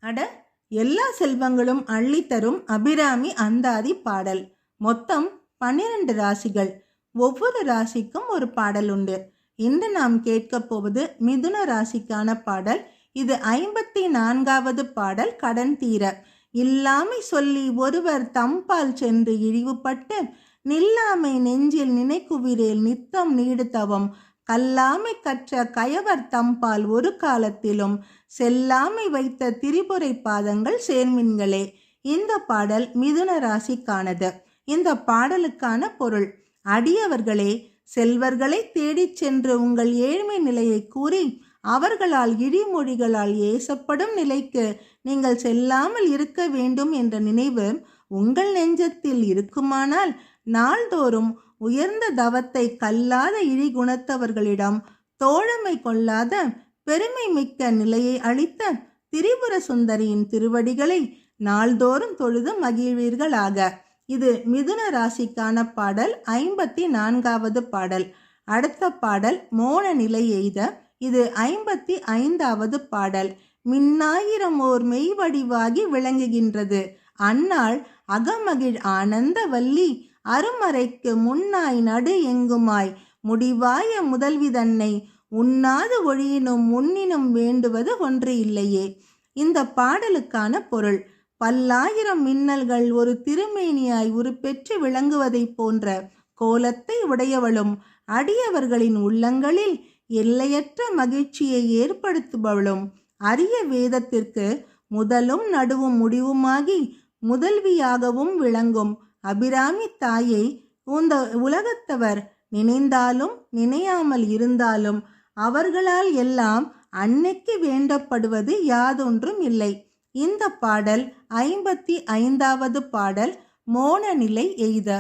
அட, எல்லா செல்வங்களும் அள்ளித்தரும் அபிராமி அந்தாதி பாடல். மொத்தம் 12 ராசிகள். ஒவ்வொரு ராசிக்கும் ஒரு பாடல் உண்டு. இன்று நாம் கேட்க போவது மிதுன ராசிக்கான பாடல். இது 54வது பாடல். கடன் தீர இல்லாமை சொல்லி ஒருவர் தம்பால் சென்று இழிவுபட்டு நில்லாமை நெஞ்சில் நினைக்குவிரேல் நித்தம் நீடுதவம் கல்லாமை கற்ற கயவர் தம்பால் ஒரு காலத்திலும் செல்லாமை வைத்த திரிபுரை பாதங்கள் சேர்மின்களே. இந்த பாடல் மிதுன ராசிக்கானது. இந்த பாடலுக்கான பொருள்: அடியவர்களே, செல்வர்களை தேடிச் சென்று உங்கள் ஏழ்மை நிலையை கூறி அவர்களால் இழிமொழிகளால் ஏசப்படும் நிலைக்கு நீங்கள் செல்லாமல் இருக்க வேண்டும் என்ற நினைவு உங்கள் நெஞ்சத்தில் இருக்குமானால் நாள்தோறும் உயர்ந்த தவத்தை கல்லாத இழிகுணத்தவர்களிடம் தோழமை கொள்ளாத பெருமை மிக்க நிலையை அளித்த திரிபுர சுந்தரியின் திருவடிகளை நாள்தோறும் தொழுது மகிழ்வீர்களாக. இது மிதுன ராசிக்கான பாடல். 54வது பாடல். அடுத்த பாடல் மோன நிலை எய்த. இது 55வது பாடல். மின்னாயிரம் ஓர் மெய்வடிவாகி விளங்குகின்றது அந்நாள் அகமகிழ் ஆனந்த வல்லி அருமறைக்கு முன்னாய் நடு எங்குமாய் முடிவாய முதல்வி தன்னை உண்ணாது ஒழியினும் முன்னினும் வேண்டுவது ஒன்று இல்லையே. இந்த பாடலுக்கான பொருள்: பல்லாயிரம் மின்னல்கள் ஒரு திருமேனியாய் உருப்பெற்று விளங்குவதைப் போன்ற கோலத்தை உடையவளும் அடியவர்களின் உள்ளங்களில் எல்லையற்ற மகிழ்ச்சியை ஏற்படுத்துபவளும் அரிய வேதத்திற்கு முதலும் நடுவும் முடிவுமாகி முதல்வியாகவும் விளங்கும் அபிராமி தாயை இந்த உலகத்தவர் நினைந்தாலும் நினையாமல் இருந்தாலும் அவர்களால் எல்லாம் அன்னைக்கு வேண்டப்படுவது யாதொன்றும் இல்லை. இந்த பாடல் 55வது பாடல். மோன நிலை எய்த.